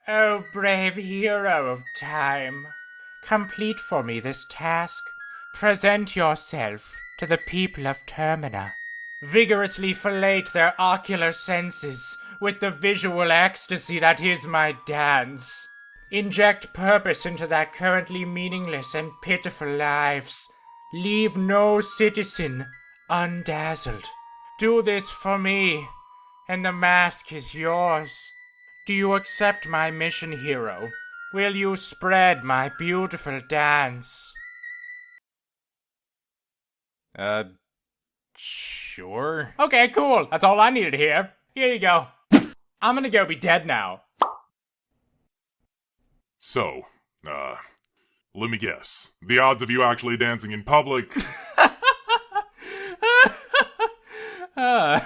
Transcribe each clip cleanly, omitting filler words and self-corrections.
O brave hero of time, complete for me this task. Present yourself to the people of Termina. Vigorously fillet their ocular senses with the visual ecstasy that is my dance. Inject purpose into their currently meaningless and pitiful lives. Leave no citizen undazzled. Do this for me, and the mask is yours. Do you accept my mission, hero? Will you spread my beautiful dance? Sure. Okay, cool. That's all I needed to hear. Here you go. I'm gonna go be dead now. So, let me guess. The odds of you actually dancing in public... Oh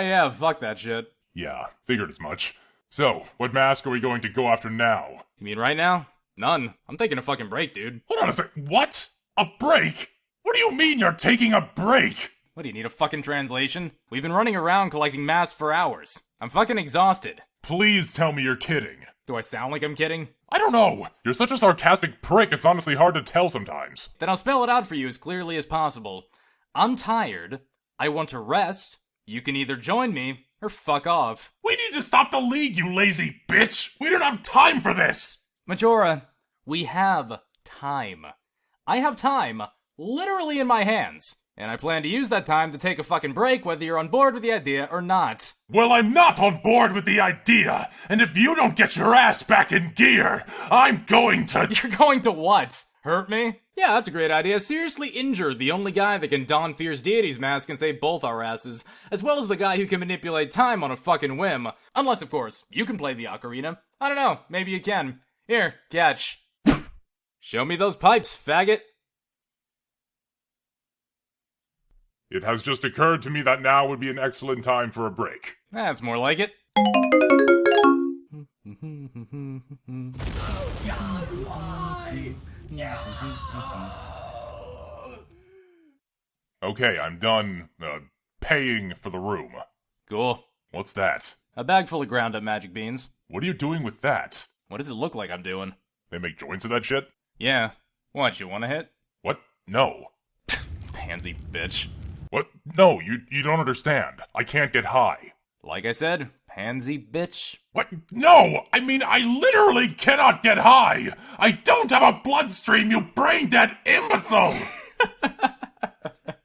yeah, fuck that shit. Yeah, figured as much. So, what mask are we going to go after now? You mean right now? None. I'm taking a fucking break, dude. Hold on a sec. What? A break? What do you mean you're taking a break? What, do you need a fucking translation? We've been running around collecting masks for hours. I'm fucking exhausted. Please tell me you're kidding. Do I sound like I'm kidding? I don't know. You're such a sarcastic prick, it's honestly hard to tell sometimes. Then I'll spell it out for you as clearly as possible. I'm tired. I want to rest. You can either join me or fuck off. We need to stop the league, you lazy bitch! We don't have time for this! Majora, we have time. I have time literally in my hands. And I plan to use that time to take a fucking break whether you're on board with the idea or not. Well, I'm not on board with the idea, and if you don't get your ass back in gear, I'm going to— You're going to what? Hurt me? Yeah, that's a great idea. Seriously injure the only guy that can don Fierce Deity's mask and save both our asses, as well as the guy who can manipulate time on a fucking whim. Unless, of course, you can play the ocarina. I don't know, maybe you can. Here, catch. Show me those pipes, faggot. It has just occurred to me that now would be an excellent time for a break. That's more like it. Okay, I'm done, paying for the room. Cool. What's that? A bag full of ground-up magic beans. What are you doing with that? What does it look like I'm doing? They make joints of that shit? Yeah. What, you wanna hit? What? No. Pansy bitch. What? No, you don't understand. I can't get high. Like I said, pansy bitch. What? No! I mean, I literally cannot get high! I don't have a bloodstream, you brain-dead imbecile!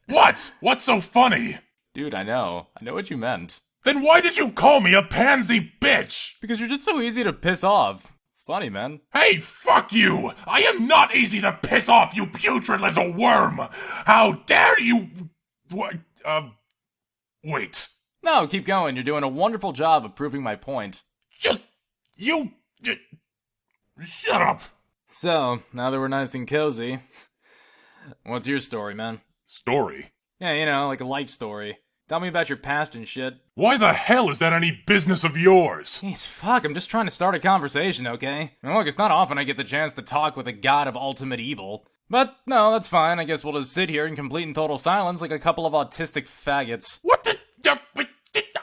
What? What's so funny? Dude, I know what you meant. Then why did you call me a pansy bitch? Because you're just so easy to piss off. It's funny, man. Hey, fuck you! I am not easy to piss off, you putrid little worm! How dare you— What? Wait. No, keep going. You're doing a wonderful job of proving my point. Shut up! So, now that we're nice and cozy, what's your story, man? Story? Yeah, you know, like a life story. Tell me about your past and shit. Why the hell is that any business of yours? Jeez, fuck, I'm just trying to start a conversation, okay? And look, it's not often I get the chance to talk with a god of ultimate evil. But, no, that's fine. I guess we'll just sit here in complete and total silence like a couple of autistic faggots. What the—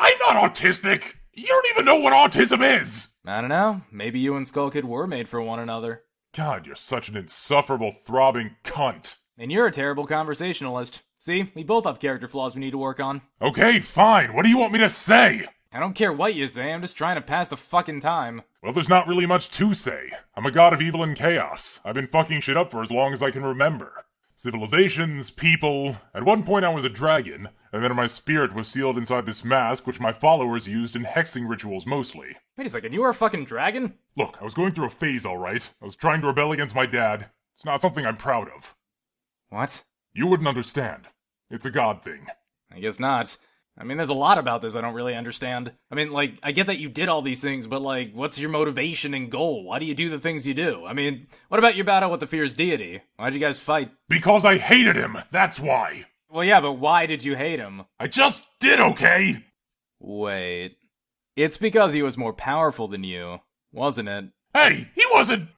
I'm not autistic! You don't even know what autism is! I don't know. Maybe you and Skull Kid were made for one another. God, you're such an insufferable, throbbing cunt. And you're a terrible conversationalist. See, we both have character flaws we need to work on. Okay, fine. What do you want me to say? I don't care what you say, I'm just trying to pass the fucking time. Well, there's not really much to say. I'm a god of evil and chaos. I've been fucking shit up for as long as I can remember. Civilizations, people. At one point I was a dragon, and then my spirit was sealed inside this mask which my followers used in hexing rituals mostly. Wait a second, you were a fucking dragon? Look, I was going through a phase, alright. I was trying to rebel against my dad. It's not something I'm proud of. What? You wouldn't understand. It's a god thing. I guess not. I mean, there's a lot about this I don't really understand. I mean, like, I get that you did all these things, but, like, what's your motivation and goal? Why do you do the things you do? I mean, what about your battle with the Fierce Deity? Why'd you guys fight? Because I hated him, that's why. Well, yeah, but why did you hate him? I just did, okay? Wait. It's because he was more powerful than you, wasn't it? Hey, he wasn't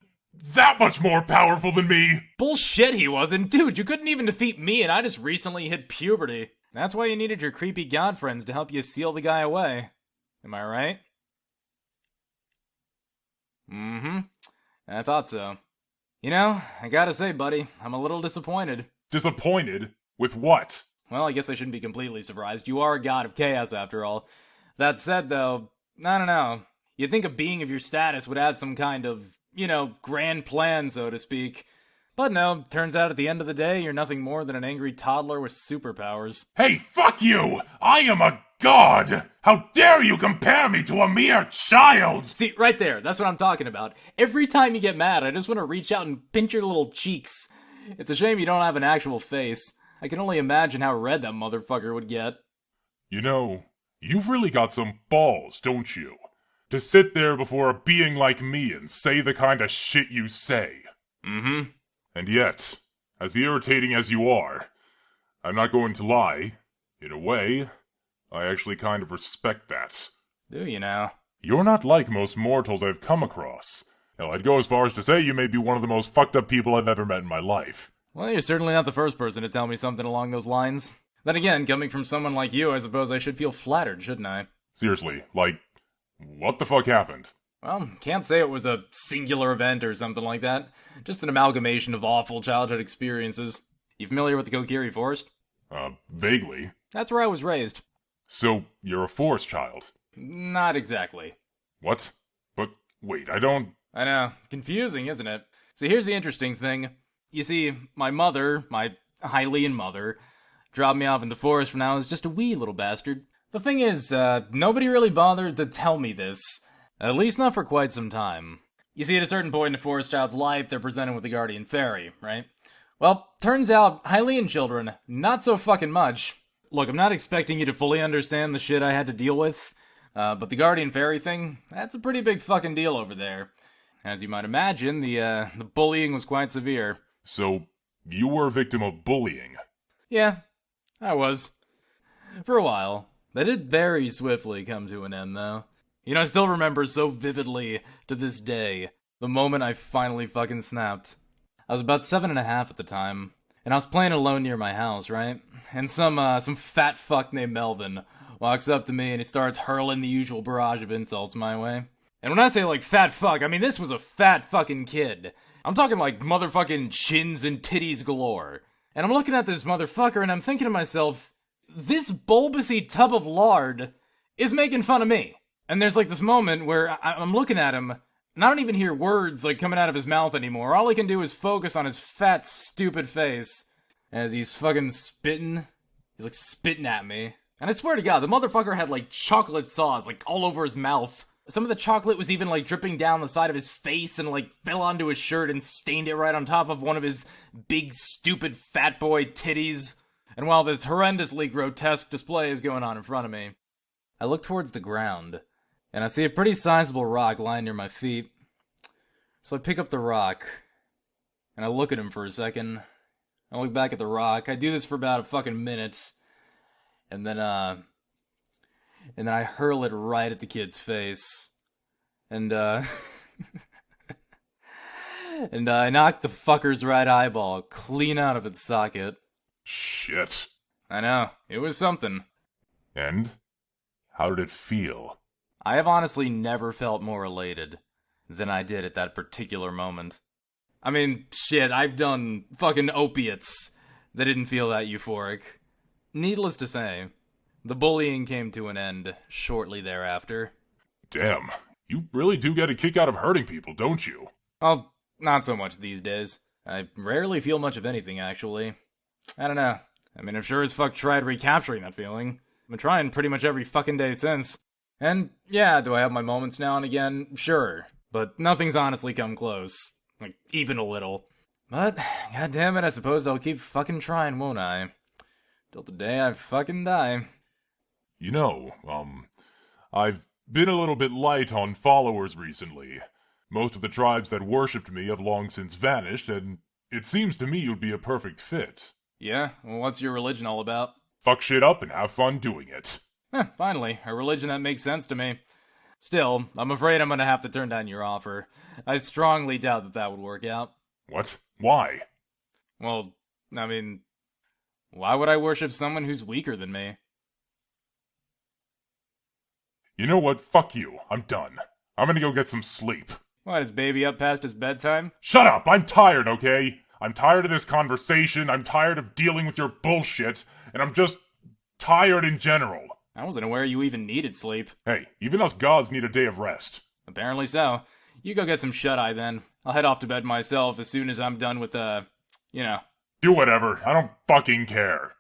that much more powerful than me. Bullshit, he wasn't. Dude, you couldn't even defeat me, and I just recently hit puberty. That's why you needed your creepy god friends to help you seal the guy away. Am I right? Mm-hmm. I thought so. You know, I gotta say, buddy, I'm a little disappointed. Disappointed? With what? Well, I guess I shouldn't be completely surprised. You are a god of chaos, after all. That said, though, I don't know. You'd think a being of your status would have some kind of, grand plan, so to speak. But no, turns out at the end of the day, you're nothing more than an angry toddler with superpowers. Hey, fuck you! I am a god! How dare you compare me to a mere child! See, right there, that's what I'm talking about. Every time you get mad, I just want to reach out and pinch your little cheeks. It's a shame you don't have an actual face. I can only imagine how red that motherfucker would get. You know, you've really got some balls, don't you? To sit there before a being like me and say the kind of shit you say. Mm-hmm. And yet, as irritating as you are, I'm not going to lie, in a way, I actually kind of respect that. Do you now? You're not like most mortals I've come across. Hell, I'd go as far as to say you may be one of the most fucked up people I've ever met in my life. Well, you're certainly not the first person to tell me something along those lines. Then again, coming from someone like you, I suppose I should feel flattered, shouldn't I? Seriously, what the fuck happened? Well, can't say it was a singular event or something like that. Just an amalgamation of awful childhood experiences. You familiar with the Kokiri Forest? Vaguely. That's where I was raised. So, you're a forest child? Not exactly. What? But, wait, I don't... I know. Confusing, isn't it? So here's the interesting thing. You see, my mother, my Hylian mother, dropped me off in the forest when I was just a wee little bastard. The thing is, nobody really bothered to tell me this. At least not for quite some time. You see, at a certain point in a forest child's life, they're presented with a guardian fairy, right? Well, turns out, Hylian children, not so fucking much. Look, I'm not expecting you to fully understand the shit I had to deal with, but the guardian fairy thing, that's a pretty big fucking deal over there. As you might imagine, the bullying was quite severe. So, you were a victim of bullying? Yeah, I was. For a while. That did very swiftly come to an end, though. I still remember so vividly, to this day, the moment I finally fucking snapped. I was about 7.5 at the time, and I was playing alone near my house, right? And some fat fuck named Melvin walks up to me and he starts hurling the usual barrage of insults my way. And when I say, fat fuck, I mean this was a fat fucking kid. I'm talking motherfucking chins and titties galore. And I'm looking at this motherfucker and I'm thinking to myself, this bulbousy tub of lard is making fun of me. And there's this moment where I'm looking at him, and I don't even hear words coming out of his mouth anymore. All I can do is focus on his fat, stupid face as he's fucking spitting. He's spitting at me. And I swear to God, the motherfucker had chocolate sauce all over his mouth. Some of the chocolate was even dripping down the side of his face and fell onto his shirt and stained it right on top of one of his big, stupid fat boy titties. And while this horrendously grotesque display is going on in front of me, I look towards the ground. And I see a pretty sizable rock lying near my feet. So I pick up the rock, and I look at him for a second. I look back at the rock. I do this for about a fucking minute. And then I hurl it right at the kid's face. And, and I knock the fucker's right eyeball clean out of its socket. Shit. I know. It was something. And? How did it feel? I have honestly never felt more elated than I did at that particular moment. I mean, shit, I've done fucking opiates that didn't feel that euphoric. Needless to say, the bullying came to an end shortly thereafter. Damn, you really do get a kick out of hurting people, don't you? Well, not so much these days. I rarely feel much of anything, actually. I don't know. I mean, I've sure as fuck tried recapturing that feeling. I've been trying pretty much every fucking day since. And, yeah, do I have my moments now and again? Sure. But nothing's honestly come close. Even a little. But, goddammit, I suppose I'll keep fucking trying, won't I? Till the day I fucking die. I've been a little bit light on followers recently. Most of the tribes that worshipped me have long since vanished, and it seems to me you'd be a perfect fit. Yeah? Well, what's your religion all about? Fuck shit up and have fun doing it. Finally, a religion that makes sense to me. Still, I'm afraid I'm gonna have to turn down your offer. I strongly doubt that would work out. What? Why? Well, I mean, why would I worship someone who's weaker than me? You know what? Fuck you. I'm done. I'm gonna go get some sleep. What, is baby up past his bedtime? Shut up! I'm tired, okay? I'm tired of this conversation, I'm tired of dealing with your bullshit, and I'm just tired in general. I wasn't aware you even needed sleep. Hey, even us gods need a day of rest. Apparently so. You go get some shut-eye then. I'll head off to bed myself as soon as I'm done with, you know. Do whatever, I don't fucking care.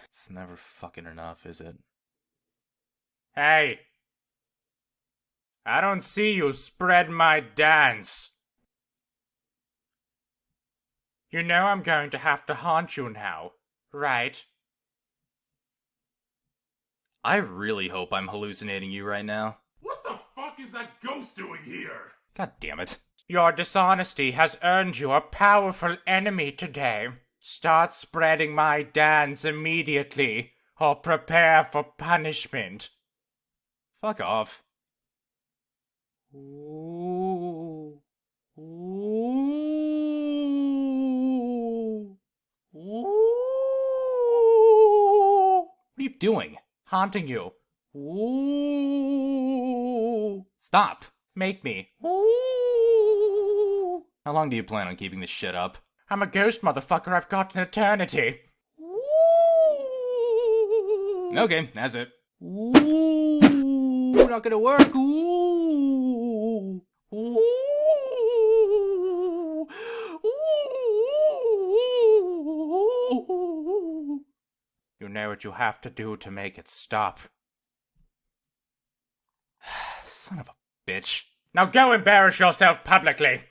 It's never fucking enough, is it? Hey! I don't see you spread my dance. You know I'm going to have to haunt you now, right? I really hope I'm hallucinating you right now. What the fuck is that ghost doing here? God damn it. Your dishonesty has earned you a powerful enemy today. Start spreading my dance immediately, or prepare for punishment. Fuck off. Ooh. Ooh. Ooh. What are you doing? Haunting you. Ooh. Stop. Make me. Ooh. How long do you plan on keeping this shit up? I'm a ghost, motherfucker. I've got an eternity. Ooh. Okay, that's it. Ooh. Not gonna work. Ooh. Ooh. Ooh. You know what you have to do to make it stop. Son of a bitch. Now go embarrass yourself publicly.